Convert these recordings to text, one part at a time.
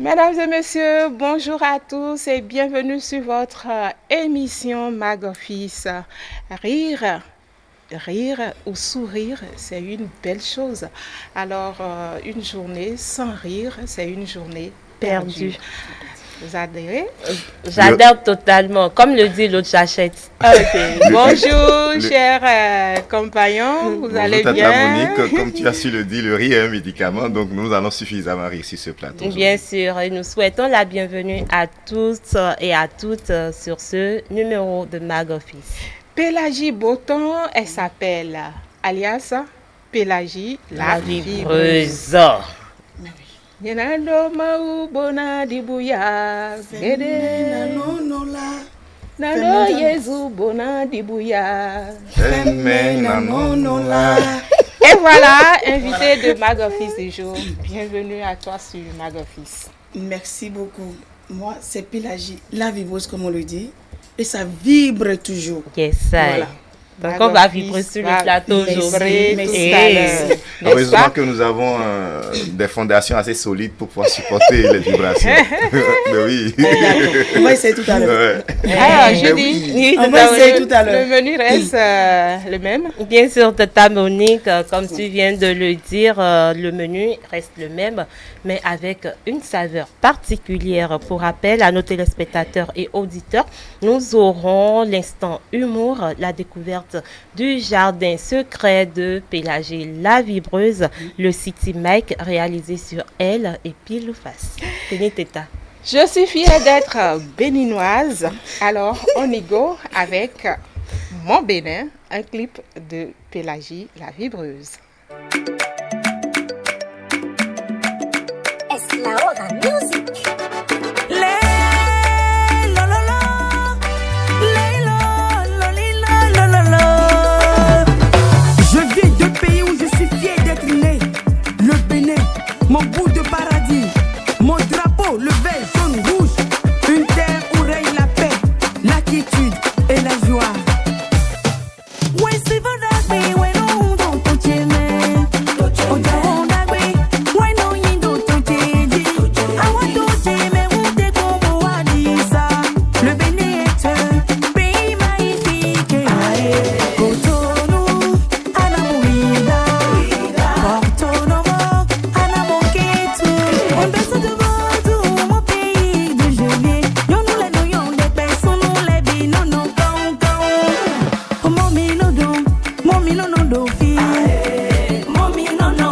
Mesdames et messieurs, bonjour à tous et bienvenue sur votre émission Mag Office. Rire ou sourire, c'est une belle chose. Alors, une journée sans rire, c'est une journée perdue. Vous adhérez? J'adhère totalement. Comme le dit l'autre, j'achète. Ok. Bonjour, chers compagnons. Vous allez Tata bien? Monique, comme tu as su le dire, le rire est un médicament, donc nous allons suffisamment rire sur ce plateau. Bien sûr, et nous souhaitons la bienvenue à tous et à toutes sur ce numéro de Mag Office. Pélagie Botton, elle s'appelle alias Pélagie la vibreuse. Yenando maubona dibuya, gede nano Yesu bona dibuya. Et voilà, invité de Mag Office du jour. Bienvenue à toi sur Mag Office. Merci beaucoup. Moi, c'est Pélagie, la vibreuse comme on le dit, et ça vibre toujours. Yes, Voilà. donc on va vibrer sur le plateau aujourd'hui. Heureusement que nous avons des fondations assez solides pour pouvoir supporter les vibrations. Mais oui. On va essayer tout à l'heure. Alors, je dis, On va essayer tout à l'heure. le menu reste le même. Bien sûr, Tata Monique, comme tu viens de le dire, le menu reste le même, mais avec une saveur particulière. Pour rappel à nos téléspectateurs et auditeurs, nous aurons l'instant humour, la découverte du jardin secret de Pélagie la vibreuse, le City Mike réalisé sur elle et pile ou face. Tenez Teta. Je suis fière d'être béninoise. Alors, on y go avec Mon Bénin, un clip de Pélagie la vibreuse. Es la hora music. Je viens d'un pays où je suis fier d'être né. Le Bénin, mon bout de paradis. Mon drapeau, le vert, jaune, rouge. Une terre où règne la paix, la quiétude et la joie. Ouais, c'est vrai, ouais, non, don't touch it, man. Oh, don't agree. Ouais, non, you don't touch it. I want to touch mais où t'es comme Wadisa. Le Bénin est un pays magnifique. Cotonou, Anamourida. Porto Novo, Anamoketu. On baisse de Vodou, mon pays de gelée. Yon nous les noyons des personnes, nous les binons, non, oh, mon minono, fi. Mon minono,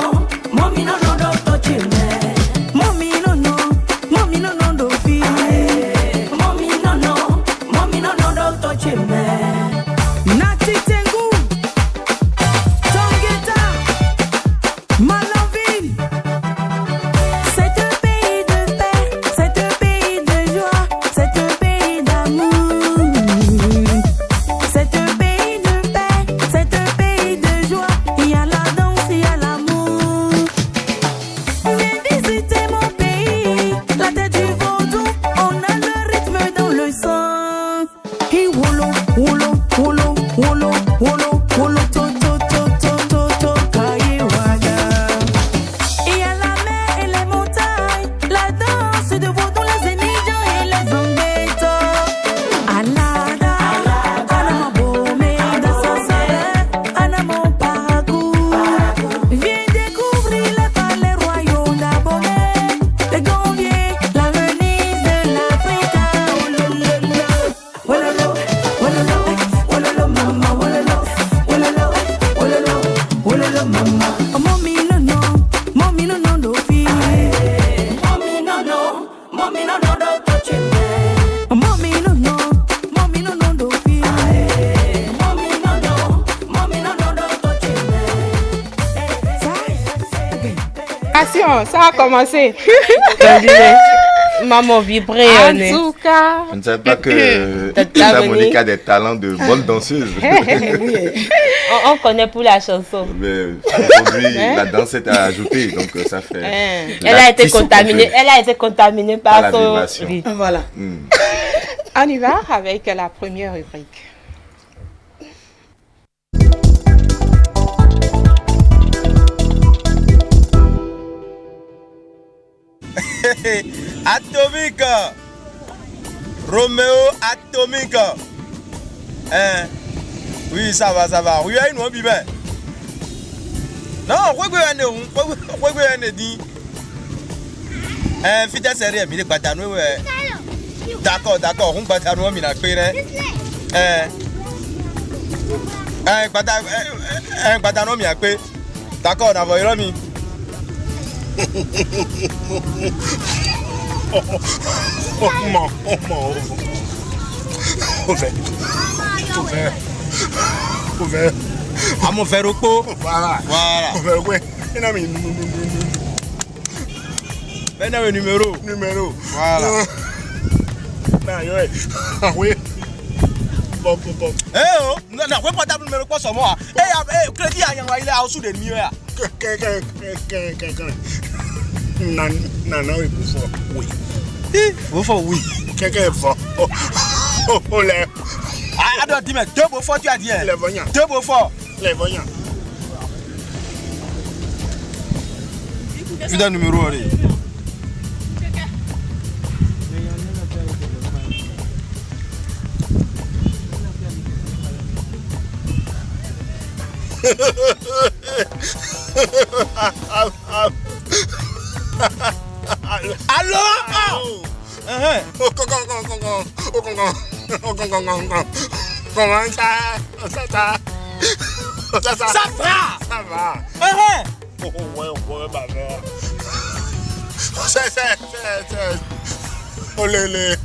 do touch me. Mon minono, do fi. Mon minono, do touch me. Nati Tengu, Tongeta, Malanville. C'est un pays de paix, c'est un pays de joie, c'est un pays d'amour. C'est un pays de paix, c'est un pays de joie. Il y a la danse, il y a l'amour. Viens visiter mon pays, la tête du vaudou. On a le rythme dans le sang. Hi wolo, wolo, wolo, wolo, wolo, wolo, to, kayewaga. Il y a la mer et les montagnes, la danse de vaudou, les Zénidjans et les Zambéto. Alada, Anamabome, Dassasare, Anamoparakou. Viens découvrir les palais royaux d'Abomey, les Gambiers, la Venise de l'Afrique. Wololo, wololo, wololo, mama, wololo, wololo, wololo, wololo, mama. Oh, mon minono, do fi. Mon minono, do touch me. Mon minono, do fi. Mon minono, do touch me. Attention, ça a commencé. Maman vibrer. En tout cas, Je ne savais pas que Tata Tata Monique. Monique a des talents de bonne danseuse. On connaît pour la chanson. Mais aujourd'hui, la danse est à ajouter, donc ça fait. Elle a été l'artiste contaminée. complet. Elle a été contaminée Par par la son vibration. rythme. Voilà. on y va avec la première rubrique. Atomique. Roméo Atomique. Hein? Oui, ça va. Oui, il nous bibé. Non, quoi dit. Fita sérieux, mais il est pas dans nous. D'accord, on va dans nous, mais la paix. Badano mi akpe. D'accord, on va y aller. Ouvert. À mon fer au pot. Voilà. Ouvert, oui. Il a mis numéro. Voilà. Oui. Bon. Eh oh, non, pas ta numéro quoi sur moi. Crédit à il est en dessous de mieux. Non, il faut. Oui. Il faut oui. Quelqu'un est fort. Oh là. Ah, attends, dis-moi, 2 beaux fois tu as dit. Les voyants. 2 beaux fois. Les voyants. Tu donnes le numéro allez. Allô? Comment ça va? Ça va. Ouais, ma mère. C'est. Oh les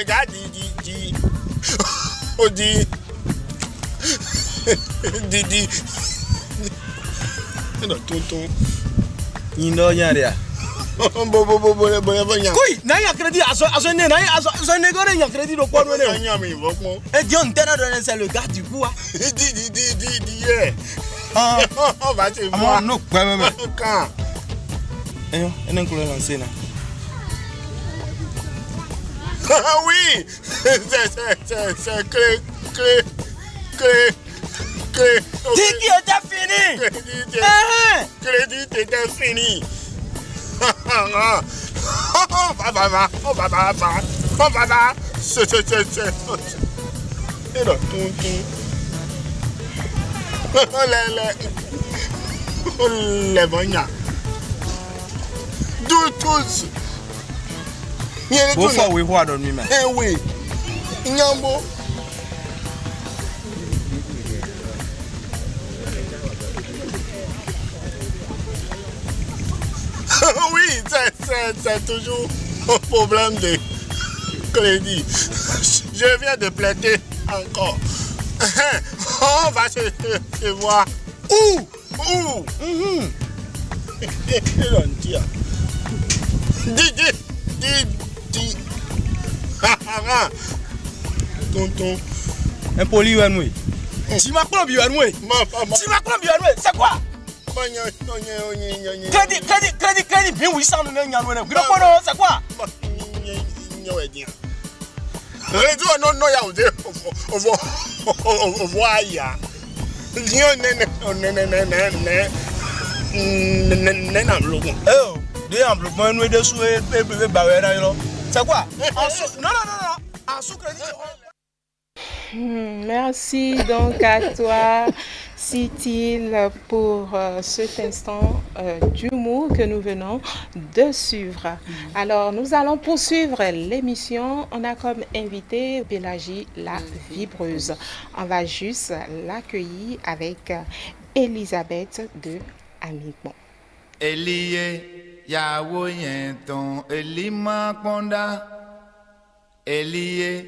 gars, dit. Oh dit. Didi. Non, tonton. Il n'y a rien. Oui, n'a pas crédit à son nez, n'a pas crédit au point de vue. Et Dieu, c'est le gars du bois. Dis. On va te voir. Non, quand? Et on est encore lancé là. Oui, c'est clé. Dis qui était fini. Crédit était fini. On va. C'est. Et là, les voyants. Tous. Vous faut oui voir dans lui-même. Eh oui. Nyambo. Oui, c'est toujours un problème de crédit. Je viens de plaider encore. On va se voir. Où? Dis. Tonton. Un poli ou un oui. Tu m'as pas bien oui. C'est quoi? Crédit, bien oui, ça nous est bien. C'est quoi? Non, on voit ya. C'est quoi? Merci donc à toi, Sitil, pour cet instant d'humour que nous venons de suivre. Alors, nous allons poursuivre l'émission. On a comme invité Pélagie la vibreuse. On va juste l'accueillir avec Elisabeth de Amignon. Elie yawo yenton elima konda Elie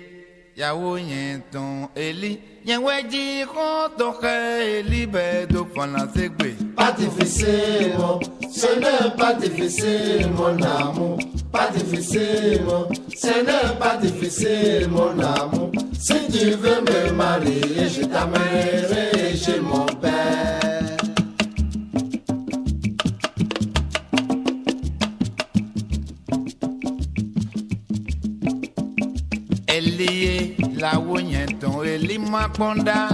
yawo yenton Eli yenweji kon to ke libe do fana segbe. Pas difficile, ce n'est pas difficile mon amour. Pas difficile, ce n'est pas difficile mon amour. Si tu veux me marier, je t'amènerai chez mon père. Elie la wonyenton Eli makonda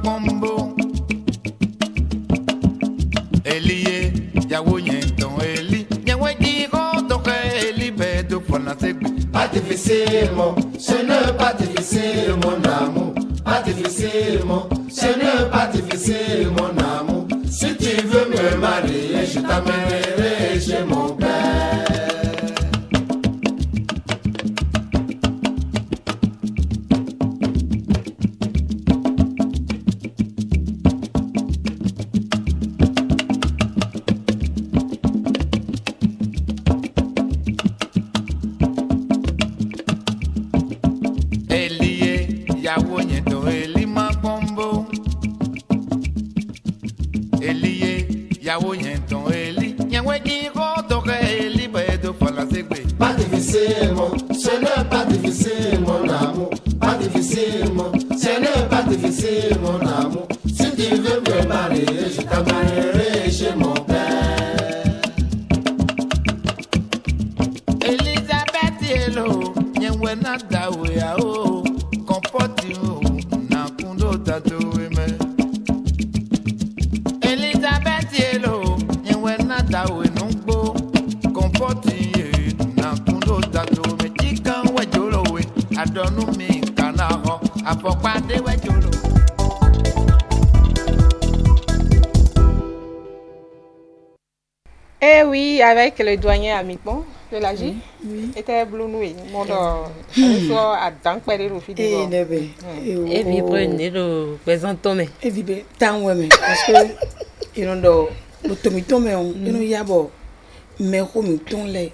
pombo. Elie, yawo yenton eli. Nyewe digo toke eli bedo fona segbe. Pas difficile, ce n'est pas difficile, mon amour. Pas difficile, ce n'est pas difficile, mon amour. Si tu veux me marier, je t'amènerai chez mon père. Elie, yawo yenton eli ma pombo. Elie, yawo yenton eli. Nyewe digo toke eli bedo fona segbe. Pas difficile, ce n'est pas difficile, mon amour. Pas difficile, ce n'est pas difficile, mon amour. Si tu veux me marier, je t'amènerai chez mon père. Elizabeth Yelo, nyewe na dawe ya o. Kompoti o, na kundo tato eme. Elizabeth Yelo, nyewe na dawe nungbo. Kompoti e, na kundo tato eme. Chikan wejolo we, adonu mi kana ho. Apokpade wejolo. Eh oui, avec le douanier Amikbon de la J. Oui. Était Blunoué. Mon soit à Dankpere au fil Et nebe. Et vibre le présent Tomé. Et vibre tant ouais mais parce que ils ont do tomito mais on ils yabo mais comme ton les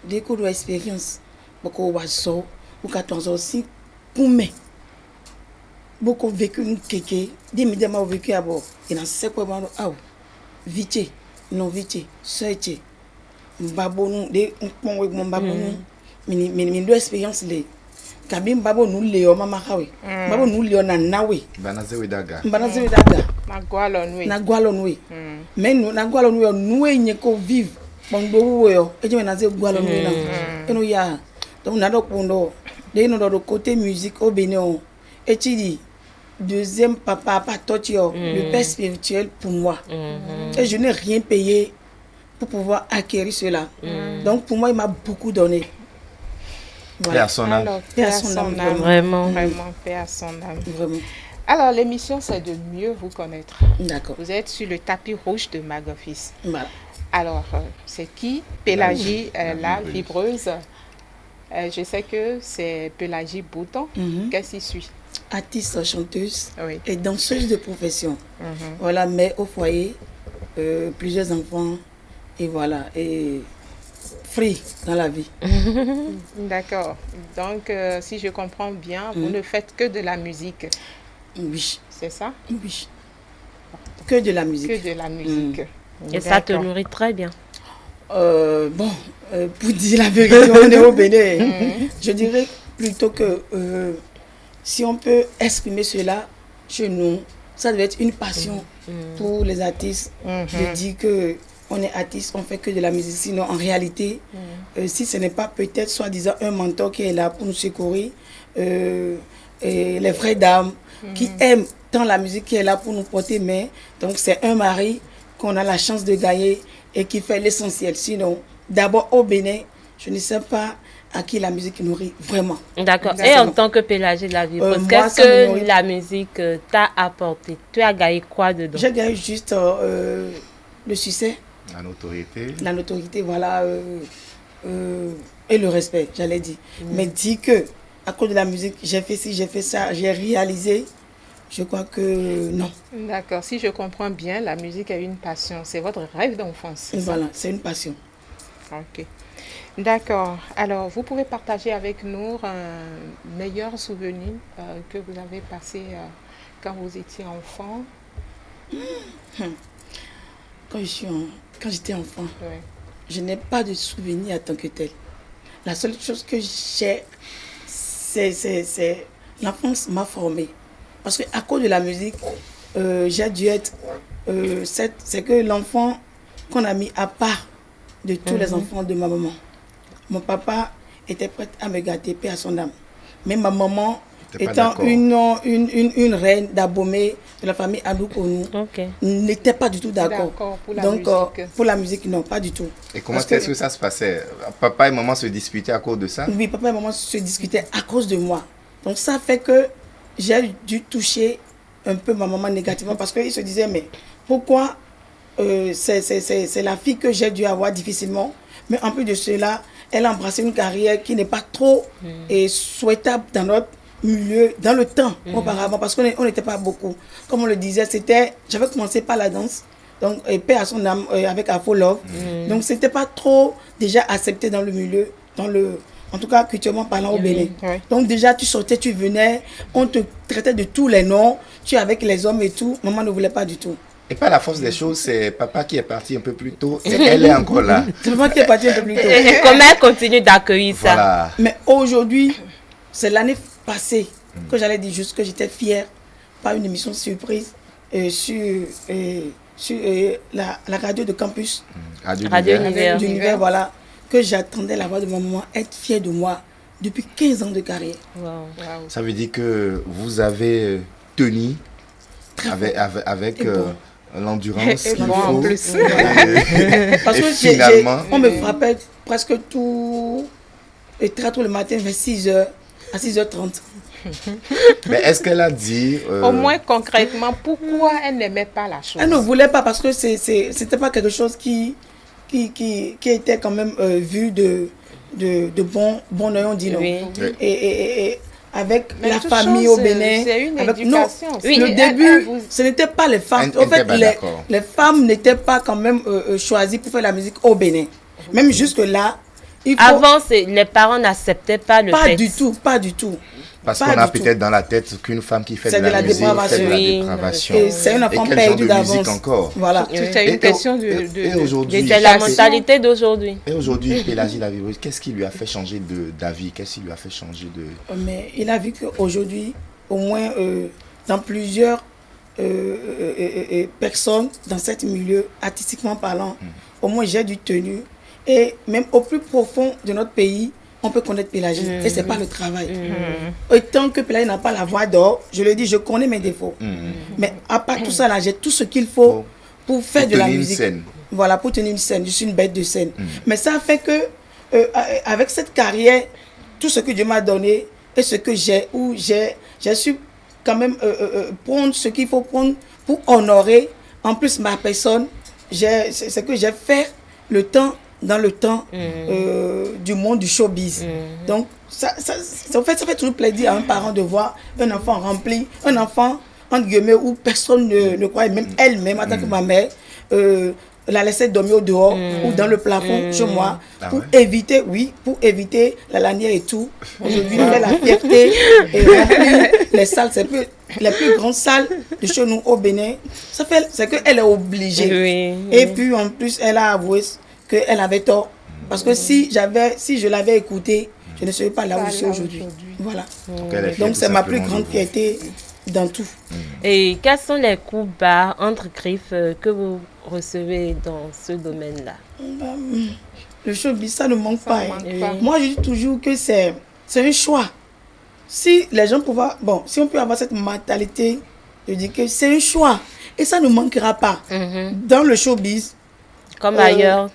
des cours d'expérience beaucoup waso ou 14 aussi pour mais beaucoup vécu un kéké immédiatement vécu à bord et dans ce quoi ah vite non vite soite babo nous des on avec mon babo nous mais deux expérience les kabim babo nous leo mama kawe babo nous leo na nawe Banazewe daga. na gwalo nwe mais nous Mm. nye ko vive bongo yo e je na ze gwalo nwe na eno ya donc na do pondo de no do côté musique au Bénin et tu dis deuxième papa Totio, le père spirituel pour moi. Et je n'ai rien payé pour pouvoir acquérir cela. Donc pour moi, il m'a beaucoup donné. Voilà. Paix à son âme. Paix à son âme. Vraiment. Vraiment, paix à son âme. Vraiment. Alors, l'émission, c'est de mieux vous connaître. D'accord. Vous êtes sur le tapis rouge de Magofis. Voilà. Alors, c'est qui? Pélagie, la vibreuse. Je sais que c'est Pélagie Bouton. Qu'est-ce qui suit? Artiste, chanteuse Oui. et danseuse de profession. Voilà, mère au foyer, plusieurs enfants, et voilà, et free dans la vie. D'accord. Donc, si je comprends bien, vous ne faites que de la musique. Oui. C'est ça? Oui. Que de la musique. Que de la musique. Et ça te nourrit très bien. Bon, pour dire la vérité, on est au Bénin. Je dirais plutôt que si on peut exprimer cela chez nous, ça doit être une passion pour les artistes de dire que on est artiste, on fait que de la musique. Sinon, en réalité, si ce n'est pas peut-être soi-disant un mentor qui est là pour nous secourir, et les vraies dames qui aiment tant la musique, qui est là pour nous porter main. Donc, c'est un mari qu'on a la chance de gagner et qui fait l'essentiel. Sinon, d'abord au Bénin, je ne sais pas à qui la musique nourrit vraiment. D'accord. Et en tant que Pélagie de la vie, qu'est-ce que la musique t'a apporté? Tu as gagné quoi dedans? J'ai gagné juste le succès. La notoriété. La notoriété, voilà. Et le respect, j'allais dire. Mais dire que, à cause de la musique, j'ai fait ci, j'ai fait ça, j'ai réalisé, je crois que non. D'accord. Si je comprends bien, la musique est une passion. C'est votre rêve d'enfance. Voilà, c'est une passion. Ok. D'accord. Alors, vous pouvez partager avec nous un meilleur souvenir que vous avez passé quand vous étiez enfant? Quand j'étais enfant, je n'ai pas de souvenir en tant que tel. La seule chose que j'ai, c'est l'enfance m'a formée. Parce qu'à cause de la musique, j'ai dû être... c'est que l'enfant qu'on a mis à part de tous les enfants de ma maman. Mon papa était prêt à me gâter, paix à son âme. Mais ma maman étant une reine d'Abomey de la famille Adoukonou, n'était pas du tout d'accord. Donc, pour la musique, non, pas du tout. Et comment est-ce que ça se passait? Papa et maman se disputaient à cause de ça? Oui, papa et maman se disputaient à cause de moi. Donc, ça fait que j'ai dû toucher un peu ma maman négativement parce qu'il se disait, mais pourquoi c'est la fille que j'ai dû avoir difficilement, mais en plus de cela, elle a embrassé une carrière qui n'est pas trop souhaitable dans notre milieu, dans le temps auparavant, parce qu'on n'était pas beaucoup. Comme on le disait, j'avais commencé par la danse, donc paix à son âme avec Afro Love. Donc c'était pas trop déjà accepté dans le milieu, en tout cas culturellement parlant au Bénin. Donc déjà tu sortais, tu venais, on te traitait de tous les noms, tu es avec les hommes et tout, maman ne voulait pas du tout. Et par la force des choses, c'est papa qui est parti un peu plus tôt et elle est encore là. C'est papa qui est parti un peu plus tôt. Et comment elle continue d'accueillir ça? Voilà. Mais aujourd'hui, c'est l'année passée que j'allais dire juste que j'étais fière par une émission surprise sur la radio de campus. Radio Univers, voilà. Que j'attendais la voix de ma maman être fière de moi depuis 15 ans de carrière. Ça veut dire que vous avez tenu avec l'endurance qu'il faut. En plus. Parce que finalement, on me frappait presque tout le matin vers 6h à 6h30. Mais est-ce qu'elle a dit... Au moins concrètement, pourquoi elle n'aimait pas la chose? Elle ne voulait pas parce que c'était pas quelque chose qui était quand même vu de bon oeil, on dit non. Et avec la famille au Bénin. C'est une avec, éducation. Non, le début, ce n'était pas les femmes. En fait, les femmes n'étaient pas quand même choisies pour faire la musique au Bénin. Même jusque-là, avant, les parents n'acceptaient pas le fait. Pas du tout. Parce qu'on a peut-être dans la tête qu'une femme qui fait de la musique, c'est de la dépravation. Et c'est une enfant perdue d'avance. Voilà. C'est une question c'est la mentalité d'aujourd'hui. Et aujourd'hui, Pélagie Lavivreuse, qu'est-ce qui lui a fait changer d'avis? Qu'est-ce qui lui a fait changer de... Mais il a vu qu'aujourd'hui, au moins dans plusieurs personnes dans ce milieu, artistiquement parlant, au moins j'ai du tenue. Et même au plus profond de notre pays, on peut connaître Pélagie. Et ce n'est pas le travail. Et tant que Pélagie n'a pas la voix d'or, je le dis, je connais mes défauts. Mais à part tout ça, là, j'ai tout ce qu'il faut pour faire de la musique. Voilà, pour tenir une scène. Je suis une bête de scène. Mais ça fait que, avec cette carrière, tout ce que Dieu m'a donné et ce que j'ai su quand même prendre ce qu'il faut prendre pour honorer, en plus, ma personne, c'est que j'ai fait dans le temps du monde du showbiz. Donc, ça fait toujours plaisir à un parent de voir un enfant rempli, un enfant, entre guillemets, où personne ne croit, même elle-même, en tant que ma mère, la laisser dormir au dehors ou dans le plafond chez moi, pour éviter la lanière et tout. Aujourd'hui, on fait la fierté et remplir les salles, les plus grandes salles de chez nous au Bénin. C'est qu'elle est obligée. Et puis, en plus, elle a avoué qu'elle avait tort. Parce que si je l'avais écoutée, je ne serais pas là où je suis aujourd'hui. Voilà. Donc c'est ma plus grande fierté dans tout. Et quels sont les coups bas entre griffes que vous recevez dans ce domaine-là? Le showbiz, ça ne manque pas. Moi, je dis toujours que c'est un choix. Si les gens pouvaient... Bon, si on peut avoir cette mentalité, je dis que c'est un choix. Et ça ne manquera pas. Dans le showbiz, comme ailleurs,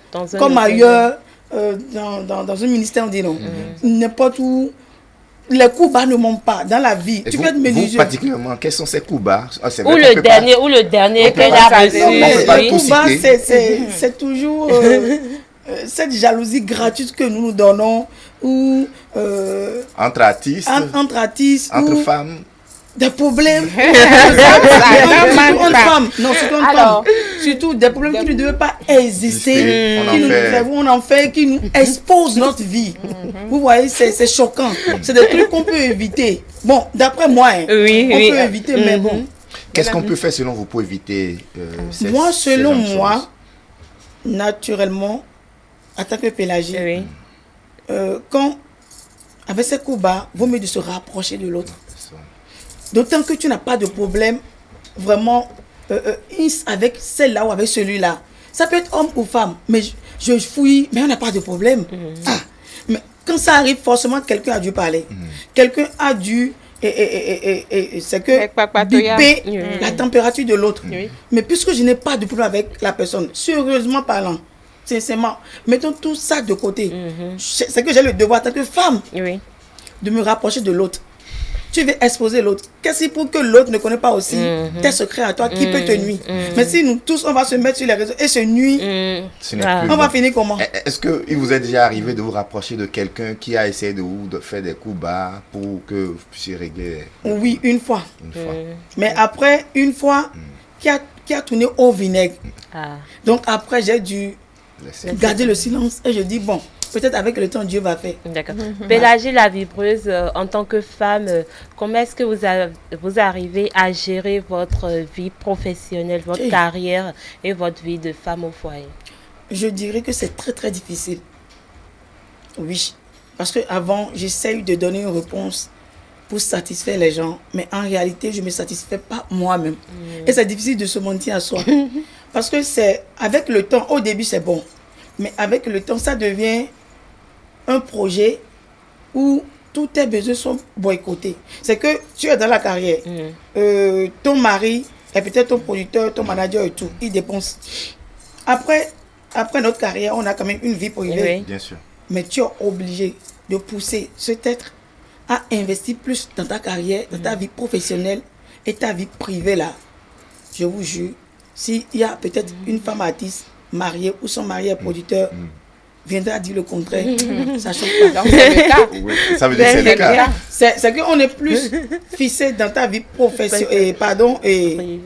dans un ministère, on dit non. N'importe où, les coups bas ne manquent pas dans la vie. Tu peux être menuisier. Particulièrement, quels sont ces coups bas? Ou le dernier qu'elle a reçu. Les coups bas, c'est toujours cette jalousie gratuite que nous donnons. Ou, entre artistes. Entre femmes. Des problèmes. Surtout des problèmes qui ne devaient pas exister. On en fait, qui nous exposent notre vie. Vous voyez, c'est choquant. C'est des trucs qu'on peut éviter. Bon, d'après moi, on peut éviter, mais bon. Qu'est-ce qu'on peut faire selon vous pour éviter moi, selon moi, naturellement, en tant que Pélagie, quand, avec ces coups bas, vaut mieux de se rapprocher de l'autre. D'autant que tu n'as pas de problème vraiment avec celle-là ou avec celui-là. Ça peut être homme ou femme, mais je fouille, mais on n'a pas de problème. Mais quand ça arrive, forcément, quelqu'un a dû parler. Quelqu'un a dû et c'est que Avec Papatoya. biper Oui. la température de l'autre. Oui. Mais puisque je n'ai pas de problème avec la personne, sérieusement parlant, sincèrement, mettons tout ça de côté. C'est que j'ai le devoir, en tant que femme, Oui. de me rapprocher de l'autre. Tu veux exposer l'autre. Qu'est-ce pour que l'autre ne connaît pas aussi tes secrets à toi qui peut te nuire. Mais si nous tous, on va se mettre sur les réseaux et se nuire, Ce n'est Ah. plus on va bon. finir comment? Est-ce qu'il vous est déjà arrivé de vous rapprocher de quelqu'un qui a essayé de vous de faire des coups bas pour que vous puissiez régler Oui, une fois. une fois? Mais après, une fois, qui a tourné au vinaigre. Ah. Donc après, j'ai dû Laissez. garder le silence et je dis, bon, peut-être avec le temps, Dieu va faire. D'accord. Pélagie la vibreuse, en tant que femme, comment est-ce que vous arrivez à gérer votre vie professionnelle, votre Eh. carrière et votre vie de femme au foyer? Je dirais que c'est très très difficile. Oui. Parce qu'avant, j'essaye de donner une réponse pour satisfaire les gens. Mais en réalité, je ne me satisfais pas moi-même. Et c'est difficile de se mentir à soi. Parce que c'est avec le temps, au début c'est bon. Mais avec le temps, ça devient un projet où tous tes besoins sont boycottés. C'est que tu es dans la carrière. Ton mari est peut-être ton producteur, ton manager et tout. Il dépense. Après notre carrière, on a quand même une vie privée. Oui. Bien sûr. Mais tu es obligé de pousser cet être à investir plus dans ta carrière, dans ta vie professionnelle et ta vie privée là. Je vous jure, s'il y a peut-être une femme artiste mariée ou son mari est producteur, viendra dire le contraire, ça choque pas. Donc, c'est le cas. Oui, ça veut dire que c'est le cas. C'est qu'on est plus fixé dans ta vie professionnelle,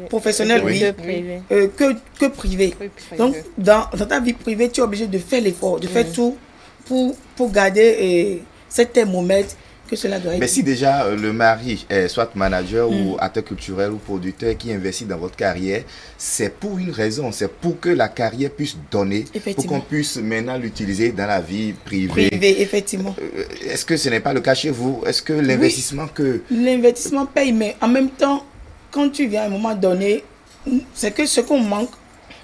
professionnelle, oui, De privé. que privée. Oui, privé. Donc, dans ta vie privée, tu es obligé de faire l'effort, de faire tout pour garder cet thermomètre que cela doit être. Mais si déjà le mari est soit manager ou acteur culturel ou producteur qui investit dans votre carrière, c'est pour une raison, c'est pour que la carrière puisse donner, pour Effectivement. qu'on puisse maintenant l'utiliser dans la vie privée. Privé, effectivement. Est-ce que ce n'est pas le cas chez vous? Est-ce que l'investissement que... L'investissement paye, mais en même temps, quand tu viens à un moment donné, c'est que ce qu'on manque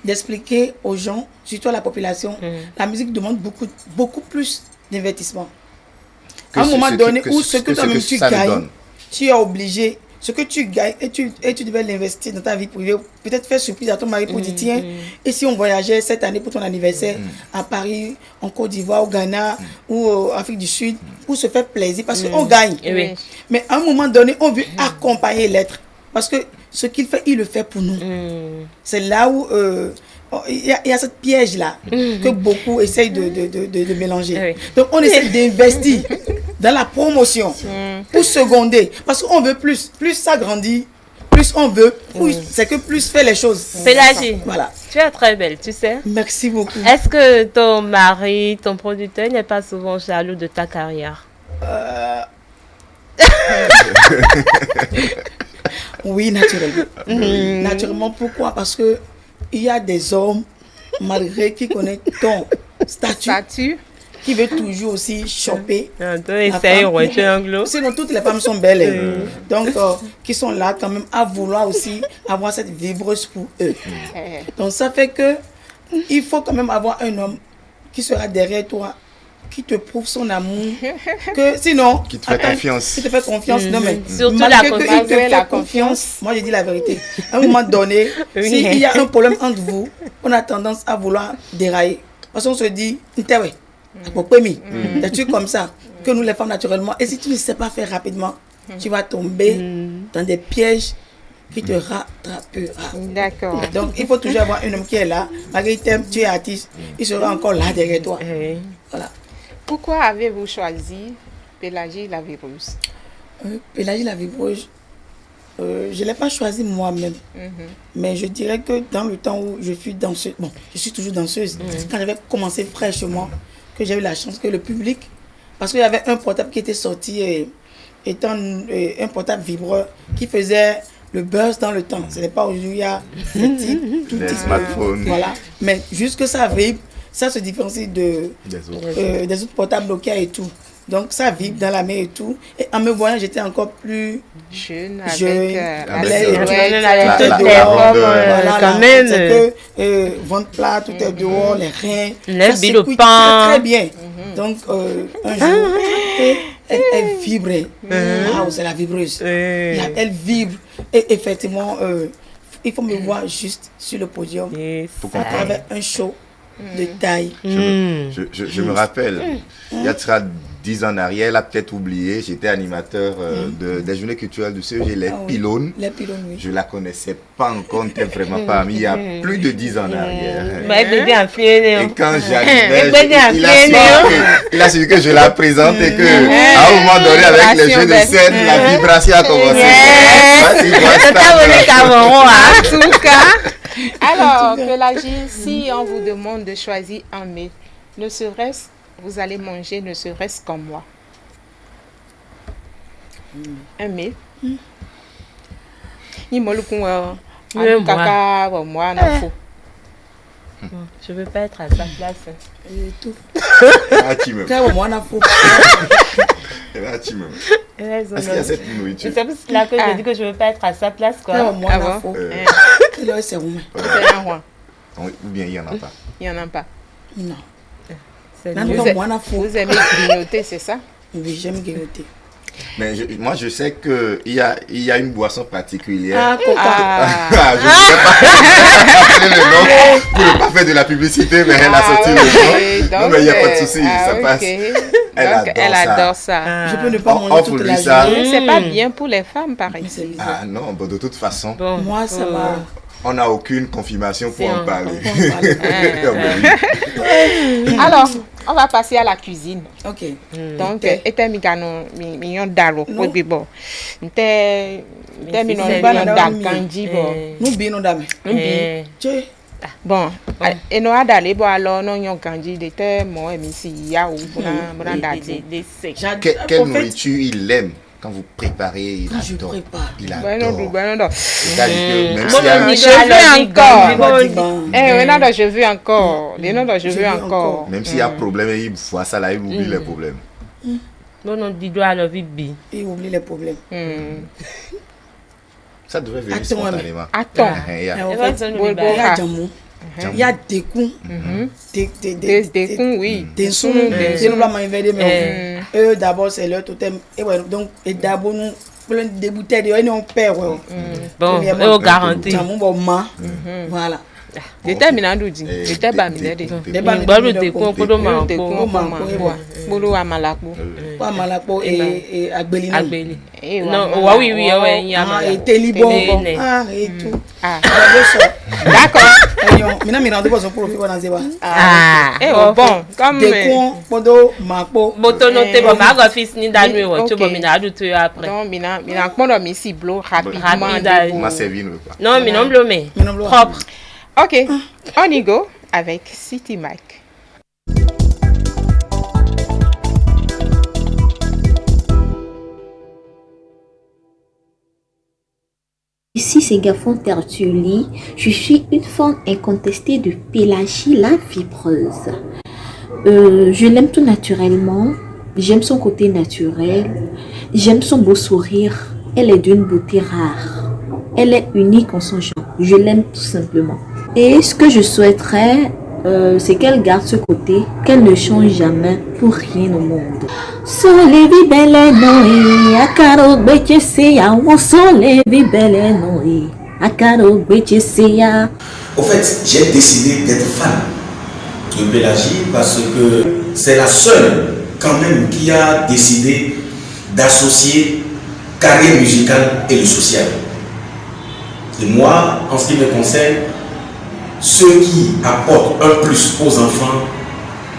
d'expliquer aux gens, surtout à la population, la musique demande beaucoup plus d'investissement. À un moment donné où ce que toi-même tu ça le gagnes, donne. tu es obligé, ce que tu gagnes et tu devais l'investir dans ta vie privée, peut-être faire surprise à ton mari pour dire tiens, et si on voyageait cette année pour ton anniversaire à Paris, en Côte d'Ivoire, au Ghana ou en Afrique du Sud, pour se faire plaisir parce qu'on gagne. Oui. Mais à un moment donné, on veut accompagner l'être parce que ce qu'il fait, il le fait pour nous. C'est là où il y a cette piège-là que beaucoup essayent de mélanger. Oui. Donc, on essaie d'investir dans la promotion pour seconder. Parce qu'on veut plus. Plus ça grandit, plus on veut. C'est que plus fait les choses. Pélagie, Voilà. tu es très belle, tu sais. Merci beaucoup. Est-ce que ton mari, ton producteur n'est pas souvent jaloux de ta carrière? Oui, naturellement. Naturellement, pourquoi? Parce que il y a des hommes, malgré qui connaissent ton statut, qui veulent toujours aussi choper. Toi, essaye, femme. ouais, tu es anglo. Sinon, toutes les femmes sont belles. Donc, qui sont là quand même à vouloir aussi avoir cette vibreuse pour eux. Donc, ça fait que il faut quand même avoir un homme qui sera derrière toi, qui te prouve son amour. Que sinon, Qui te fait confiance. Qui te fait confiance. Non, mais Surtout malgré la qu'il confiance. te fait La confiance, moi je dis la vérité. À un moment donné, Oui. s'il y a un problème entre vous, on a tendance à vouloir dérailler. Parce qu'on se dit, ouais, des trucs comme ça, que nous les femmes naturellement. Et si tu ne sais pas faire rapidement, tu vas tomber dans des pièges qui te rattrapera. D'accord. Donc il faut toujours avoir un homme qui est là. Malgré qu'il t'aime, tu es artiste, il sera encore là derrière toi. Oui. Voilà. Pourquoi avez-vous choisi Pélagie la vibreuse? Pélagie la vibreuse, je ne l'ai pas choisi moi-même. Mais je dirais que dans le temps où je suis danseuse, bon, je suis toujours danseuse, quand j'avais commencé fraîchement, que j'ai eu la chance que le public, parce qu'il y avait un portable qui était sorti, étant un portable vibreur, qui faisait le buzz dans le temps. Ce n'est pas aujourd'hui, il y a des types, tout Des type, smartphones. voilà. Mais juste que ça vibre, ça se différencie Des autres. des autres portables Nokia et tout. Donc ça vibre dans la main et tout. Et en me voyant, j'étais encore plus Jeune, jeune, avec avec belle et la tout. Ouais, la- Tout est la dehors. rondeur. Voilà, quand là, même. c'est que ventre plat, tout est dehors, les reins. Les ça billes au s'écoute pain. très, très bien. Donc un jour, et elle vibrait. Ah, c'est la vibreuse. Elle vibre. Et effectivement, il faut me voir juste sur le podium avec un show de taille. Je me rappelle, il y a 10 ans en arrière, elle a peut-être oublié, j'étais animateur des journées culturelles du CEG, les pylônes. Les pylônes, oui. Je la connaissais pas encore, on n'était vraiment pas amis, il y a plus de 10 ans en arrière. Et quand j'arrivais, il a su que je la présente et que à un moment donné, avec les jeux de scène, la vibration a commencé. En tout cas, alors, Pélagie, si on vous demande de choisir un mets, ne serait-ce, vous allez manger, ne serait-ce qu'en moi. Un mets. Ni moi le caca, moi, Je veux pas être à sa place. Et tout. Ah, tu me. Moi, on a faux. Là, tu me. Est-ce qu'il y a cette nourriture? C'est pour cela que je dis que je veux pas être à sa place, quoi. Moi, on a faux. C'est roumain. C'est un roi. Ou bien il n'y en a pas. Il n'y en a pas. Non. Vous aimez grignoter, c'est ça? Oui, j'aime grignoter. Mais moi, je sais qu'il y a une boisson particulière. Ah, coca. Je ne sais pas appeler le nom pour ne pas faire de la publicité, mais elle a sorti le nom. Non, mais il n'y a pas de souci, ça passe. Elle adore ça. Je peux ne pas manger toute la journée. C'est pas bien pour les femmes, pareil. Ah non, bon, de toute façon, moi, ça va. On n'a aucune confirmation pour en parler. Alors, on va passer à la cuisine. Ok. Donc, était mignon d'alo, bon. Était mignon d'alcanji, bon. Nous bien dame. Bon, et nous a d'aller bon alors non yon kanji était moi ici ya ou bon d'adi. Quelle nourriture il aime? Quand vous préparez, il adore. Il adore. Je veux encore. Même s'il y a problème, il voit ça là, il oublie les problèmes. Il oublie les problèmes. Ça devrait venir spontanément. Attends. Il y a des coups. Des coups, oui. Des sons. Eux, d'abord, c'est leur totem. Et ouais, donc, et d'abord, nous, plein de bouteilles de on perd. Bon, on garantit. Voilà. Déterminant d'oudi. Déterminant d'oudi. Bolo amalapo. Amalapo et agbelina. Non, oui, et télibon. Ah, et tout. D'accord. Maintenant, me rendez pas son profil dans Zéba. Ah, bon, comme des cons, podo, mapo. Botono te bon, ma fils ni danue, tu vas mina du tu après. Non, mina comment on si blo rapidement. Ma servine quoi. Non, mina blomé. Propre. OK, on y go avec City Mac. Ici, c'est Gafon Tertulli. Je suis une fan incontestée de Pélagie la vibreuse. Je l'aime tout naturellement. J'aime son côté naturel. J'aime son beau sourire. Elle est d'une beauté rare. Elle est unique en son genre. Je l'aime tout simplement. Et ce que je souhaiterais, c'est qu'elle garde ce côté, qu'elle ne change jamais pour rien au monde. Solevi belle noé, akaro becheseya, on solevi belle noé, akaro becheseya. Au fait, j'ai décidé d'être fan de Pélagie parce que c'est la seule quand même qui a décidé d'associer carrière musicale et le social. Et moi, en ce qui me concerne, ceux qui apportent un plus aux enfants,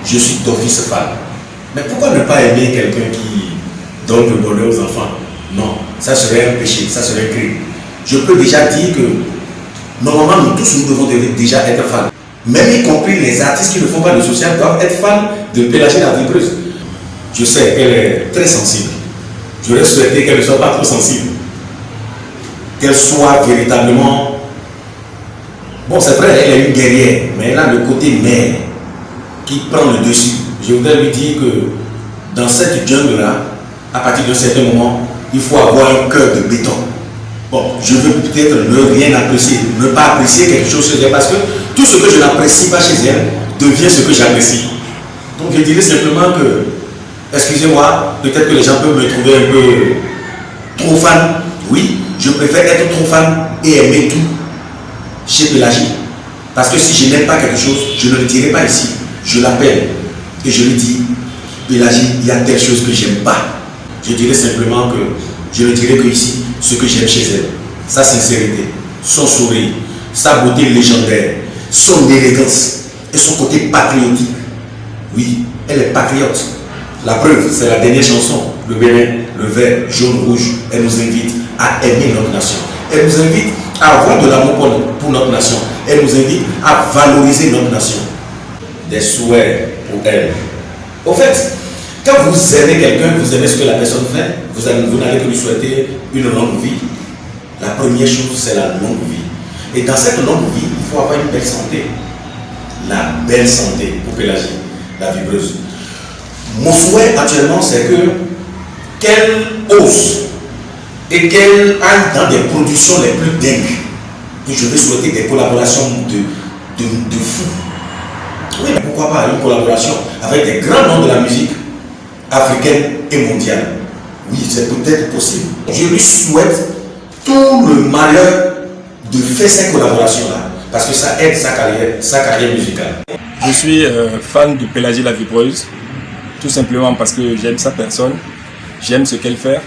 je suis d'office fan. Mais pourquoi ne pas aimer quelqu'un qui donne le bonheur aux enfants? Non, ça serait un péché, ça serait un crime. Je peux déjà dire que normalement nous tous nous devons déjà être fans. Même y compris les artistes qui ne font pas de social doivent être fans de Pélagie la vibreuse. Je sais qu'elle est très sensible. J'aurais souhaité qu'elle ne soit pas trop sensible. Qu'elle soit véritablement... Bon, c'est vrai, elle est une guerrière, mais elle a le côté mère qui prend le dessus. Je voudrais lui dire que dans cette jungle-là, à partir d'un certain moment, il faut avoir un cœur de béton. Bon, je veux peut-être ne rien apprécier, ne pas apprécier quelque chose chez elle, parce que tout ce que je n'apprécie pas chez elle devient ce que j'apprécie. Donc je dirais simplement que Excusez-moi, peut-être que les gens peuvent me trouver un peu trop fan. Oui, je préfère être trop fan et aimer tout chez Pélagie. Parce que si je n'aime pas quelque chose, je ne le dirai pas ici. Je l'appelle et je lui dis, Pélagie, il y a telle chose que j'aime pas. Je dirais simplement que je ne dirai que ici ce que j'aime chez elle. Sa sincérité, son sourire, sa beauté légendaire, son élégance et son côté patriotique. Oui, elle est patriote. La preuve, c'est la dernière chanson, le Bénin, le vert, jaune, rouge. Elle nous invite à aimer notre nation. Elle nous invite à avoir de l'amour pour notre nation. Elle nous invite à valoriser notre nation. Des souhaits pour elle. Au fait, quand vous aimez quelqu'un, vous aimez ce que la personne fait, vous n'allez que lui souhaiter une longue vie. La première chose, c'est la longue vie. Et dans cette longue vie, il faut avoir une belle santé. La belle santé pour Pélagie, la vibreuse. Mon souhait actuellement, c'est qu'elle ose et qu'elle aille dans des productions les plus dingues. Et je vais souhaiter des collaborations de fou. Oui, mais pourquoi pas une collaboration avec des grands noms de la musique africaine et mondiale. Oui, c'est peut-être possible. Je lui souhaite tout le malheur de faire ces collaborations-là, parce que ça aide sa carrière musicale. Je suis fan de Pélagie la Vibreuse, tout simplement parce que j'aime sa personne, j'aime ce qu'elle fait,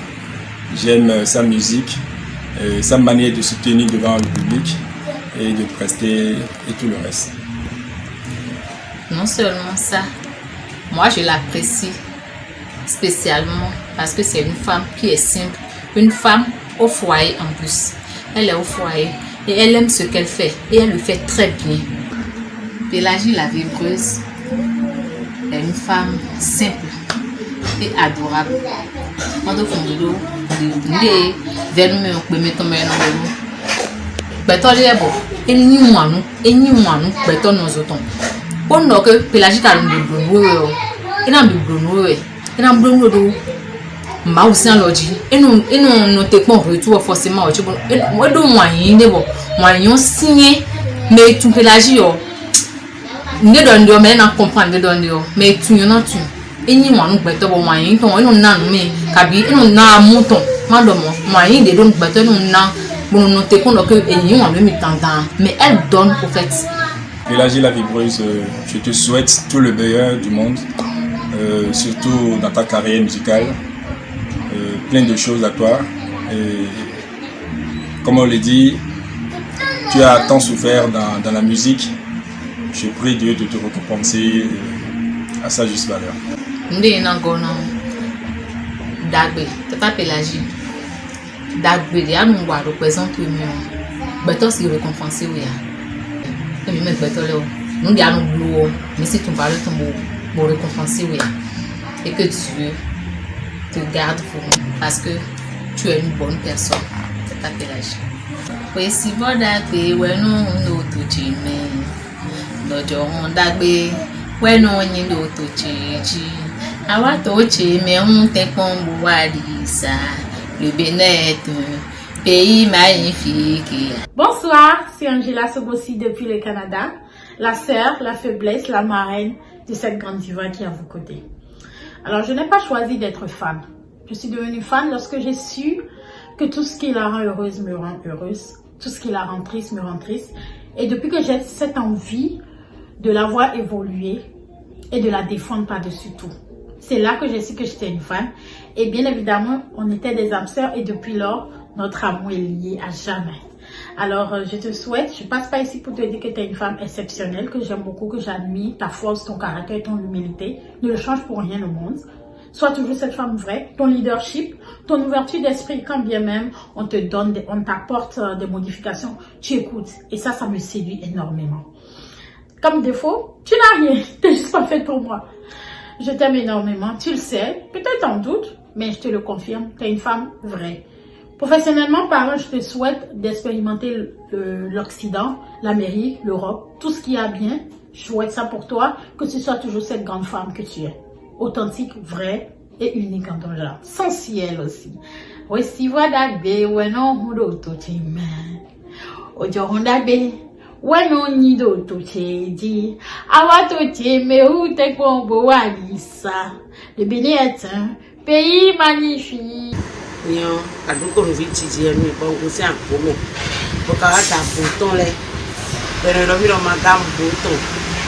j'aime sa musique, sa manière de se tenir devant le public et de prester et tout le reste. Non seulement ça, moi je l'apprécie spécialement parce que c'est une femme qui est simple, une femme au foyer en plus. Elle est au foyer et elle aime ce qu'elle fait et elle le fait très bien. Pélagie la Vibreuse est une femme simple et adorable. Quand on fait de l'eau, Pélagie m'a aussi en logis et nous te qu'on retour forcément moi do moyen de bon moyen signé mais tu Pélagie yo ne donne yo mais na comprendre donne yo mais tu yo na tu et ni moi nous beto bon moyen ton nous na mais kabi nous na mouton madame moyen de donc beto nous na bon nous te qu'on que et ni on le met tendance mais elle donne au fait. Pélagie la Vibreuse, je te souhaite tout le meilleur du monde, surtout dans ta carrière musicale. Plein de choses à toi. Et comme on le dit, tu as tant souffert dans la musique. Je prie Dieu de te récompenser à sa juste valeur. Dagbe, tata Pélagie. Dagbe, il y a nous représente le mieux. Beto si récompensé oui. Nous allons nous mais si tu vas le récompenser oui. Et que Dieu te garde pour nous parce que tu es une bonne personne. C'est ta Pélagie. Oui, si vous avez ouais non tout mais nous dagbe ouais non ni tout chi awa to chi mais on te pombo ça le Bénin pays magnifique. Bonsoir, c'est Angela Sogossi depuis le Canada, la sœur, la faiblesse, la marraine de cette grande diva qui est à vos côtés. Alors, je n'ai pas choisi d'être fan. Je suis devenue fan lorsque j'ai su que tout ce qui la rend heureuse me rend heureuse, tout ce qui la rend triste me rend triste. Et depuis que j'ai cette envie de la voir évoluer et de la défendre par-dessus tout, c'est là que j'ai su que j'étais une fan. Et bien évidemment, on était des âmes sœurs et depuis lors, notre amour est lié à jamais. Alors, je te souhaite, je passe pas ici pour te dire que tu es une femme exceptionnelle, que j'aime beaucoup, que j'admire ta force, ton caractère et ton humilité. Ne le change pour rien au monde. Sois toujours cette femme vraie, ton leadership, ton ouverture d'esprit, quand bien même on te donne, on t'apporte des modifications, tu écoutes. Et ça me séduit énormément. Comme défaut, tu n'as rien, tu n'es juste pas faite pour moi. Je t'aime énormément, tu le sais, peut-être en doute, mais je te le confirme, tu es une femme vraie. Professionnellement parlant, je te souhaite d'expérimenter l'Occident, l'Amérique, l'Europe, tout ce qui a bien. Je souhaite ça pour toi, que tu sois toujours cette grande femme que tu es. Authentique, vraie et unique en ton genre. Sensuelle aussi. Voici voilà be weno hudo totima. Ojo honda be weno nido tocheji. Awato cheme ute kombo walisa. Le Bénin est un pays magnifique. Nyo, aduko nuvi tiji enu bongo si akome. Pokawa ta bouton le. Pero lo viro madame bouton.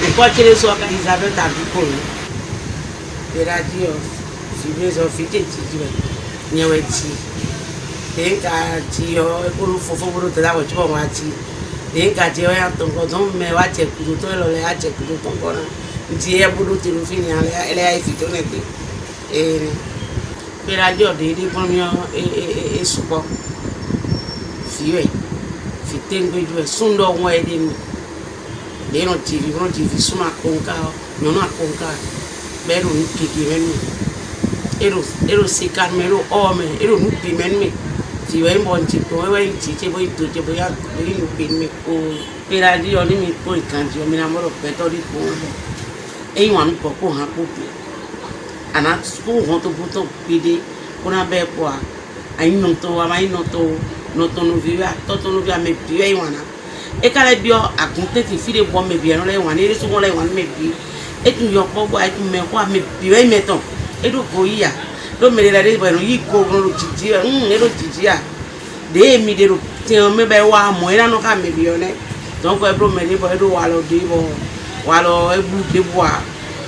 E kwa kile so ka Isabelle ta duko ni. Era dio. Si bezo fite tiji we. Nyewe ti. Denka ti yo e kuru fofo buru te da wo chuo wa ti. Denka ti yo ya tongo don me wa che kudu to lo le a che kudu tongo na. Ti e buru ti lu fini ale ele ai fito ne ti. Peladio de bonio e supo fiwe fitengo jwe sundo wa edin de no tv suma konka no na konka beru nkiki menmi ero sikan mero ome ero nupi menmi fiwe mbonchi ko we nti bo ito bo ya ri nupi me ko peladio ni mi ko ikanji o mi na moro petori ko e wan ko ha ko ana school hoto buto pidi kuna be kwa ai noto amai noto no via toto no via me pie wana e kala bio akunte ti fide bo me bia no le wana ere so le wana me bi e tu yo ko bo ai tu me kwa me pie me ton e do ko iya do me le re bo no yi ko no titi e do titi a de mi de ro te me be wa mo era no ka me bio ne donc e bro me de bo e do wa lo de bo wa lo e bu de bo a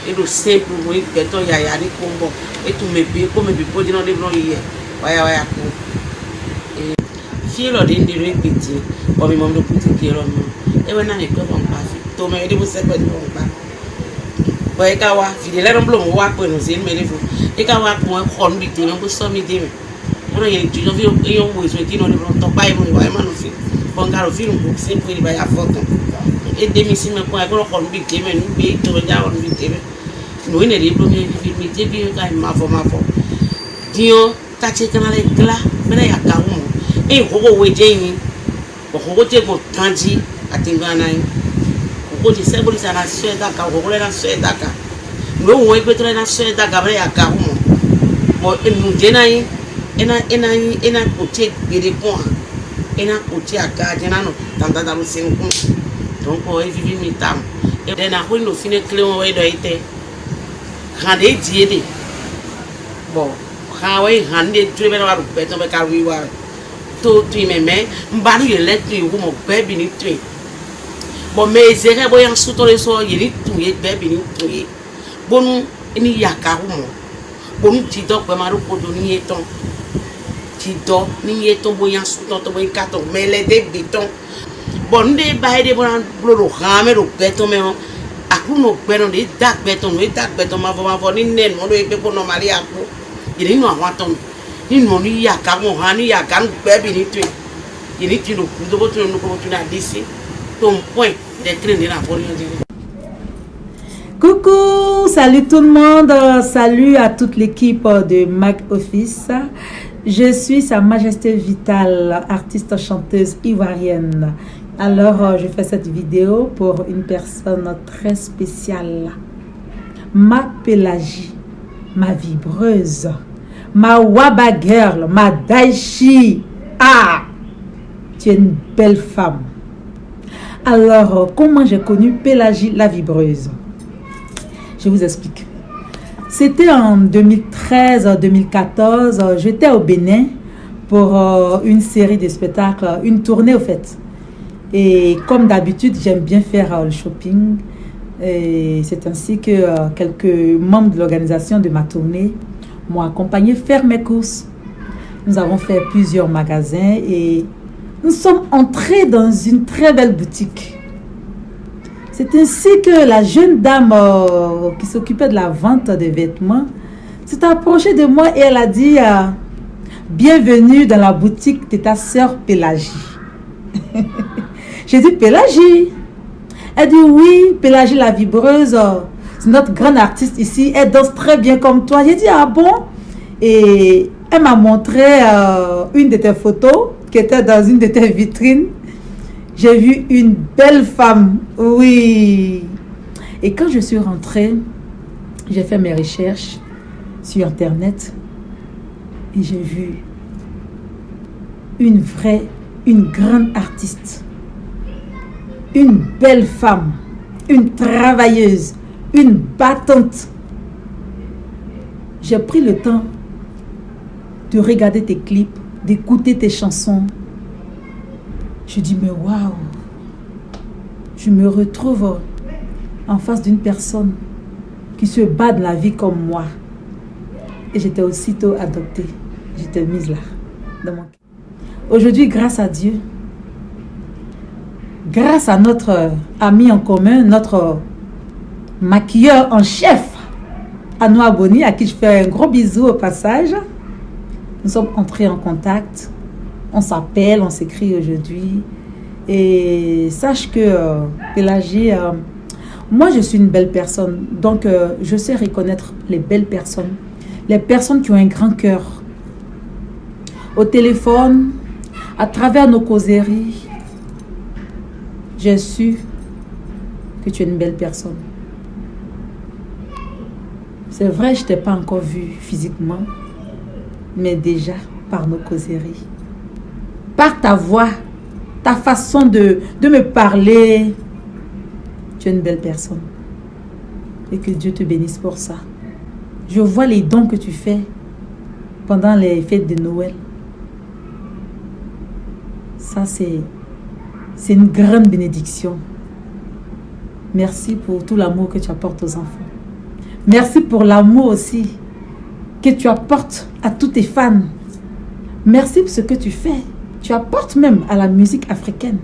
e do sempre mo e beto ya ni kombo e tu me bi ko me bi po dino de bro ye waya ko e fielo de ndire piti o mi mom do puti kero mo e we na ne ko bon pa fi to me de bo se ko di bon pa o e ka wa fi de le ron blo mo wa ko no se me le fu e ka wa ko ko nbi de mo so mi de me mo ye ju no vi e yo wo so ti no de bro to pa e mo wa e ma no fi bon ga ro fi un se ko di ba ya foto e de mi si me ko e ko nbi de me nbi to ja on nbi de me no ine de blo mi te bi ka ma fo dio ta che kana le kla mena ya ka mo e gogo we je ni o gogo te ko tanji atingana ni o di se boli sana sweda ka gogo le na sweda ka no wo e petro na sweda ka mena ya ka mo e nu je na yi ena ko te gere ko ena ko te aka je na no tanta da lo se nku donc o e vivi mi tam e de na ko no fine kle mo we do ite hande diede bon hawe hande trebe na rupeto be ka wiwa to tu meme mbaru ye letri wo mo bebi ni tui bon me zere bo yan suto le so yiri tu ye bebi ni tui bonu ni yaka mo bonu ti do pe maru ko do ni eton ti do ni eton bo yan suto to bo kato mele de biton bon de ba de bon blo ha me rupeto me akuno pero de dak beton ma vo ni nen mo do e pe po no mali apu iri no awaton ni no ni ya ka mo ha ni ya kan bebi ni tu iri ti no ku do bo tu no ko tu na disi ton point de traîner na pour dire. Coucou, salut tout le monde, salut à toute l'équipe de Mag Office. Je suis Sa Majesté Vitale, artiste chanteuse ivoirienne. Alors, je fais cette vidéo pour une personne très spéciale. Ma Pélagie, ma vibreuse, ma Waba girl, ma Daichi. Ah, tu es une belle femme. Alors, comment j'ai connu Pélagie la vibreuse? Je vous explique. C'était en 2013-2014. J'étais au Bénin pour une série de spectacles, une tournée au fait. Et comme d'habitude, j'aime bien faire le shopping. Et c'est ainsi que quelques membres de l'organisation de ma tournée m'ont accompagné faire mes courses. Nous avons fait plusieurs magasins et nous sommes entrés dans une très belle boutique. C'est ainsi que la jeune dame qui s'occupait de la vente des vêtements s'est approchée de moi et elle a dit bienvenue dans la boutique de ta sœur Pélagie. J'ai dit Pélagie. Elle dit oui, Pélagie la vibreuse, c'est notre grande artiste ici, elle danse très bien comme toi. J'ai dit ah bon? Et elle m'a montré une de tes photos qui était dans une de tes vitrines. J'ai vu une belle femme, oui. Et quand je suis rentrée, j'ai fait mes recherches sur Internet et j'ai vu une grande artiste, une belle femme, une travailleuse, une battante. j'ai pris le temps de regarder tes clips, d'écouter tes chansons. Je dis, mais waouh, je me retrouve en face d'une personne qui se bat de la vie comme moi. Et j'étais aussitôt adoptée. J'étais mise là. Dans mon... Aujourd'hui, grâce à Dieu, grâce à notre ami en commun, notre maquilleur en chef, Anoa Boni, à qui je fais un gros bisou au passage, nous sommes entrés en contact. On s'appelle, on s'écrit aujourd'hui. Et sache que Pélagie, moi je suis une belle personne. Donc je sais reconnaître les belles personnes. Les personnes qui ont un grand cœur. Au téléphone, à travers nos causeries, j'ai su que tu es une belle personne. C'est vrai, je ne t'ai pas encore vue physiquement, mais déjà par nos causeries. Par ta voix, ta façon de me parler, tu es une belle personne. Et que Dieu te bénisse pour ça. Je vois les dons que tu fais pendant les fêtes de Noël. Ça, c'est une grande bénédiction. Merci pour tout l'amour que tu apportes aux enfants. Merci pour l'amour aussi que tu apportes à tous tes fans. Merci pour ce que tu fais. Tu apportes même à la musique africaine.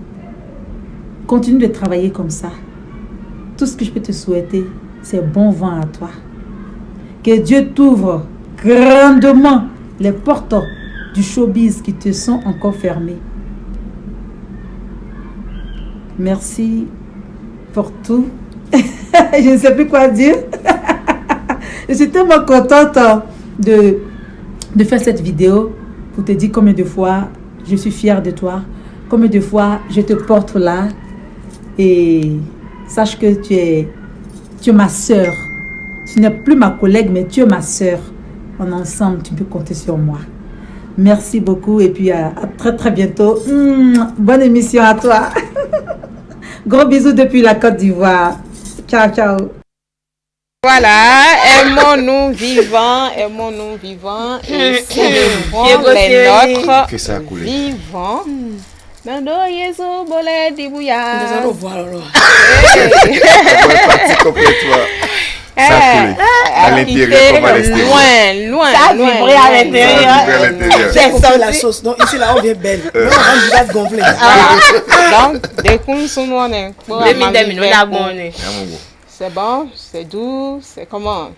Continue de travailler comme ça. Tout ce que je peux te souhaiter, c'est bon vent à toi. Que Dieu t'ouvre grandement les portes du showbiz qui te sont encore fermées. Merci pour tout. Je ne sais plus quoi dire. Je suis tellement contente de faire cette vidéo pour te dire combien de fois je suis fière de toi, combien de fois je te porte là. Et sache que tu es ma soeur. Tu n'es plus ma collègue, mais tu es ma soeur. En ensemble, tu peux compter sur moi. Merci beaucoup et puis à très très bientôt. Bonne émission à toi. Gros bisous depuis la Côte d'Ivoire. Ciao, ciao. Voilà, aimons-nous vivants, aimons-nous vivants. Et célébrons les nôtres vivants. Nando Yesu Bolé Dibouya. Nous allons voir alors. Ça a coulé. À l'intérieur comme à l'extérieur. Loin. Ça a vibré à l'intérieur. J'ai compris la sauce. Donc ici, là, on vient belle. Non, on va gonfler. Donc, dès qu'on se monnaie. C'est bon, c'est doux, c'est comment?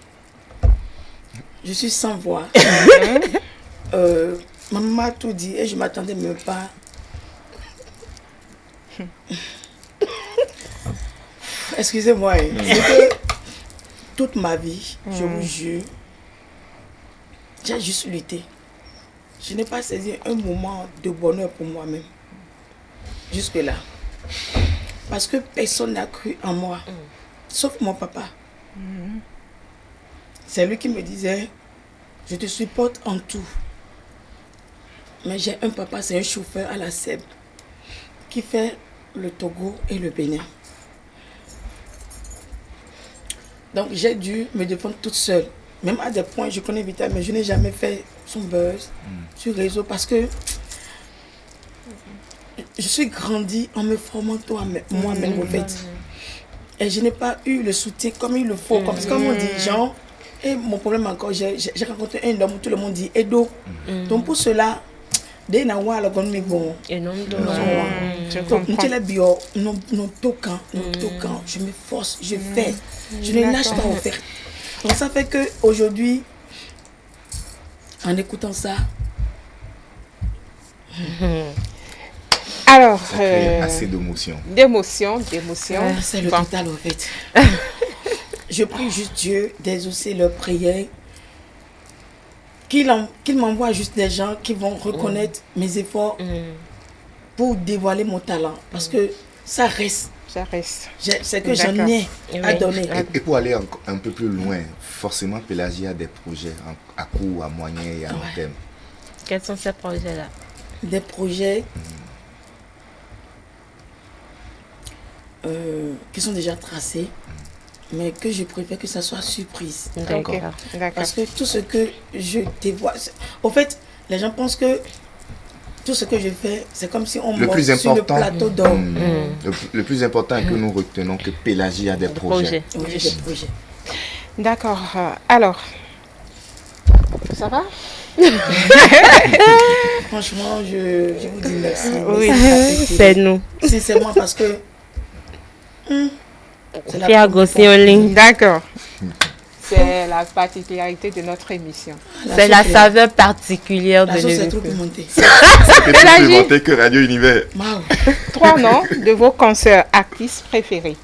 Je suis sans voix. Maman m'a tout dit et je ne m'attendais même pas. Excusez-moi. C'est que toute ma vie, je vous jure, j'ai juste lutté. Je n'ai pas saisi un moment de bonheur pour moi-même. Jusque-là. Parce que personne n'a cru en moi. Sauf mon papa. C'est lui qui me disait, je te supporte en tout. Mais j'ai un papa, c'est un chauffeur à la SEB, qui fait le Togo et le Bénin. Donc j'ai dû me défendre toute seule. Même à des points, je connais Vita, mais je n'ai jamais fait son buzz sur réseau parce que je suis grandie en me formant moi-même, en fait. Et je n'ai pas eu le soutien comme il le faut. Parce que comme on dit, Jean, et mon problème encore, j'ai rencontré un homme où tout le monde dit Edo. Donc pour cela, dès que je me force, je fais, je ne lâche pas en fait. Donc ça fait qu'aujourd'hui, en écoutant ça, alors, assez d'émotions. D'émotions. C'est le total en fait. Je prie juste Dieu d'exaucer leurs prières, qu'il m'envoie juste des gens qui vont reconnaître mes efforts pour dévoiler mon talent. Parce que ça reste. C'est que j'en ai à donner. Et pour aller un peu plus loin, forcément Pélagie a des projets à court, à moyen et à long terme. Quels sont ces projets-là? Des projets qui sont déjà tracés. mais que je préfère que ça soit surprise. D'accord. Parce que tout ce que je dévoile... En fait, les gens pensent que tout ce que je fais, c'est comme si on monte sur le plateau d'or. Le plus important est que nous retenons que Pélagie a des projets. Oui, j'ai des projets. D'accord. Alors, ça va? Franchement, je vous dis merci. Oui, c'est nous. Sincèrement, parce que... c'est la Pierre Gossi en ligne. D'accord. C'est la particularité de notre émission. C'est la saveur particulière de l'émission. l'émission. C'est trop pimenté. C'est plus pimenté que Radio Univers. 3 noms de vos consoeurs actrices préférées.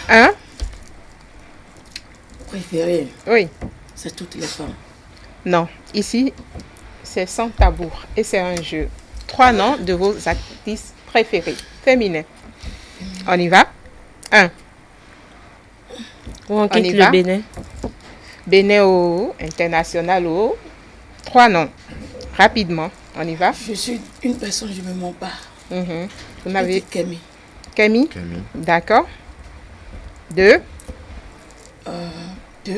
1. Préférées? Oui. C'est toutes les femmes. Non. Ici, c'est sans tabou et c'est un jeu. 3 noms de vos actrices préférées. Féminines. On y va? 1. On quitte le Bénin. Bénin au international au 3 noms. Rapidement, on y va. Je suis une personne, je ne me mens pas. Vous n'avez Kémy. Kémy? D'accord. 2. 2.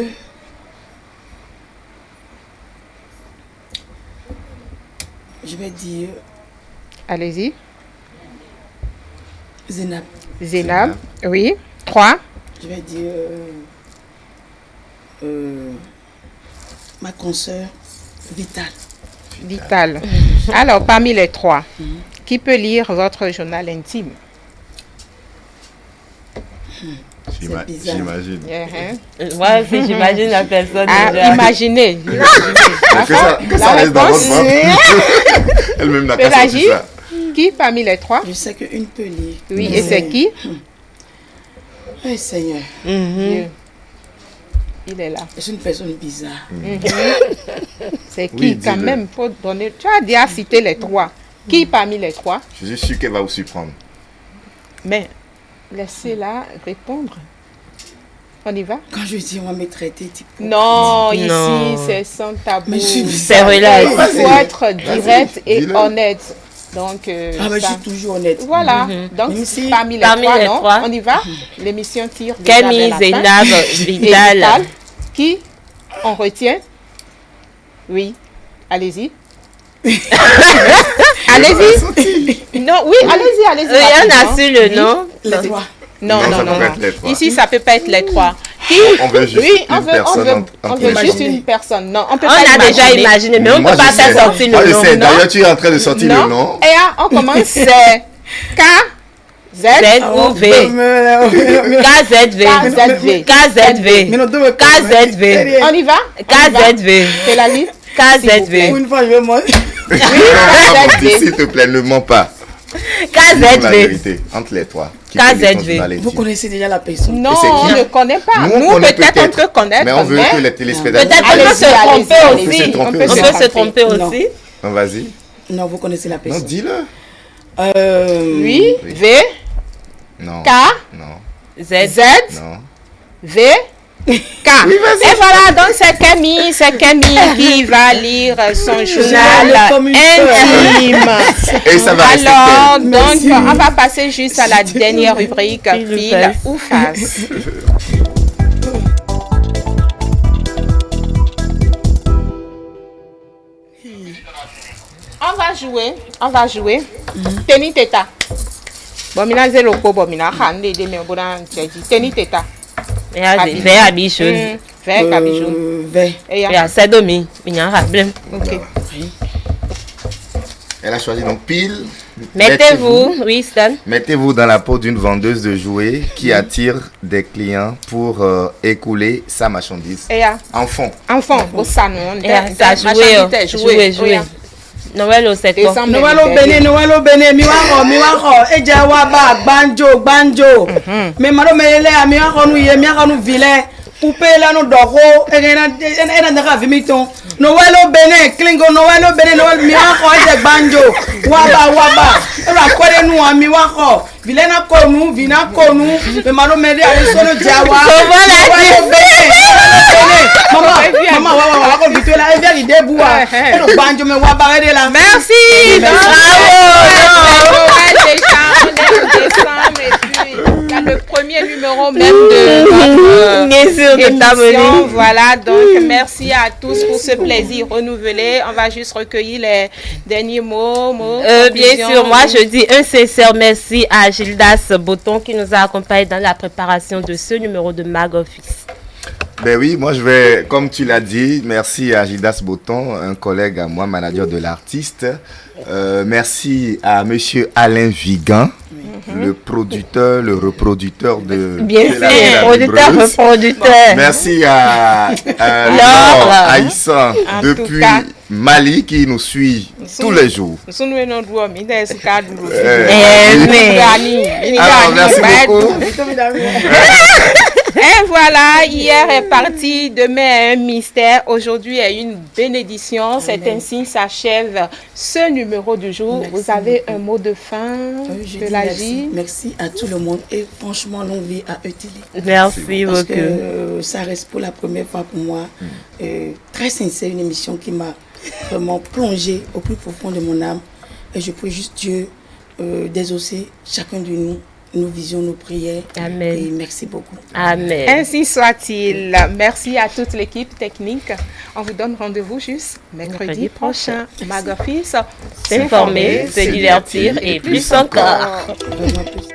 Je vais dire... Allez-y. Zénab. Zénab, oui. 3. Je vais dire ma consoeur Vital. Vital. Alors, parmi les 3, qui peut lire votre journal intime? J'imagine. Ouais, j'imagine la personne. Imaginez. Que ça reste dans votre ventre. Elle-même n'a qu'à sortir ça. Qui parmi les 3? Je sais qu'une peut lire. Oui, et c'est qui? Oui, Seigneur. Dieu. Il est là. C'est une personne bizarre. C'est qui quand même? Faut donner. Tu as déjà cité les 3. Qui parmi les 3? Je suis sûr qu'elle va vous surprendre. Mais laissez-la répondre. On y va? Quand je dis on va me traiter type... Non, ici c'est sans tabou. C'est relax. Il faut être direct et honnête. Donc, mais je suis toujours honnête. Voilà. Donc, parmi les 3, on y va. L'émission tire déjà Kémy, vers la Zénab, fin. Vital. Qui on retient? Oui. Allez-y. Allez-y. Non, oui, allez-y. On a su le nom. Les 3. Non. Ici, ça peut pas être les 3. Qui? On veut juste une personne. On veut juste une personne. Non, on peut on pas a déjà imaginé, mais on ne peut pas faire sortir le nom. Je sais. D'ailleurs, tu es en train de sortir le nom. Et là, on commence. C'est K, Z, ou V. KZV. On y va? KZV. C'est la liste? KZV. Pour une fois, je vais moi. S'il te plaît, ne mens pas. KZV. La vérité, entre les 3. KZV. Vous connaissez déjà la personne? Non, on ne connaît pas. Nous, peut-être on peut connaître. Mais on veut que les téléspectateurs... Peut-être on peut se tromper aussi. On peut se tromper aussi. Non, vas-y. Non, vous connaissez la personne. Non, dis-le. Oui. V. Non. K. Non. Z. Non. V. K. Et voilà, donc c'est Kémy qui va lire son journal intime. Et ça va rester. Alors, donc, on va passer juste à la dernière rubrique, fil ou face. On va jouer. Teni teta. Bon, mina zéro ko bon mina hande de me bonan tedi. Teni teta. Vert à bichon. Vert cabichon. Vert. Et à Sadomi. Ok. Elle a choisi donc pile. Mettez-vous, oui, Stan. Mettez-vous dans la peau d'une vendeuse de jouets qui attire des clients pour écouler sa marchandise. Enfant. Au salon. Ça jouer. Noël c'est quoi? Noël au Bénin, miwako, eja waba, banjo. Mais madame elle est miwako nous vilain. Poupée là nous doro, elle n'a vimiton. Noël au Bénin, Klingo Noël au Bénin, Noël miwako eja banjo. Waba. Elle a quoi de nous miwako? Vilain a connu, vina connu. Mais madame elle est sur le Jawa. Maman, merci. Bravo. Le 1er premier numéro même de notre émission. Voilà, donc merci à tous pour ce plaisir renouvelé. On va juste recueillir les derniers mots. Bien sûr, moi je dis un sincère merci à Gildas Botton qui nous a accompagnés dans la préparation de ce numéro de Mag Office. Ben oui, moi je vais, comme tu l'as dit, merci à Gildas Botton, un collègue à moi, manager de l'artiste. Merci à monsieur Alain Vigan, le producteur, le reproducteur de... Bien sûr, producteur, reproducteur. Merci à Laure Aïssan depuis Mali qui nous suit tous les jours. Alors, merci beaucoup. Et voilà, hier est parti, demain est un mystère, aujourd'hui est une bénédiction. C'est ainsi s'achève ce numéro du jour. Merci. Vous avez un mot de fin, Merci à tout le monde et franchement, longue vie à ETD. Merci Parce beaucoup. que ça reste pour la première fois pour moi. Très sincère, une émission qui m'a vraiment plongé au plus profond de mon âme. Et je prie juste Dieu d'exaucer chacun de nous, nos visions, nos prières. Amen. Et merci beaucoup. Amen. Ainsi soit-il. Merci à toute l'équipe technique. On vous donne rendez-vous juste mercredi prochain. Mag Office, s'informer, se divertir et plus encore. Vraiment plus.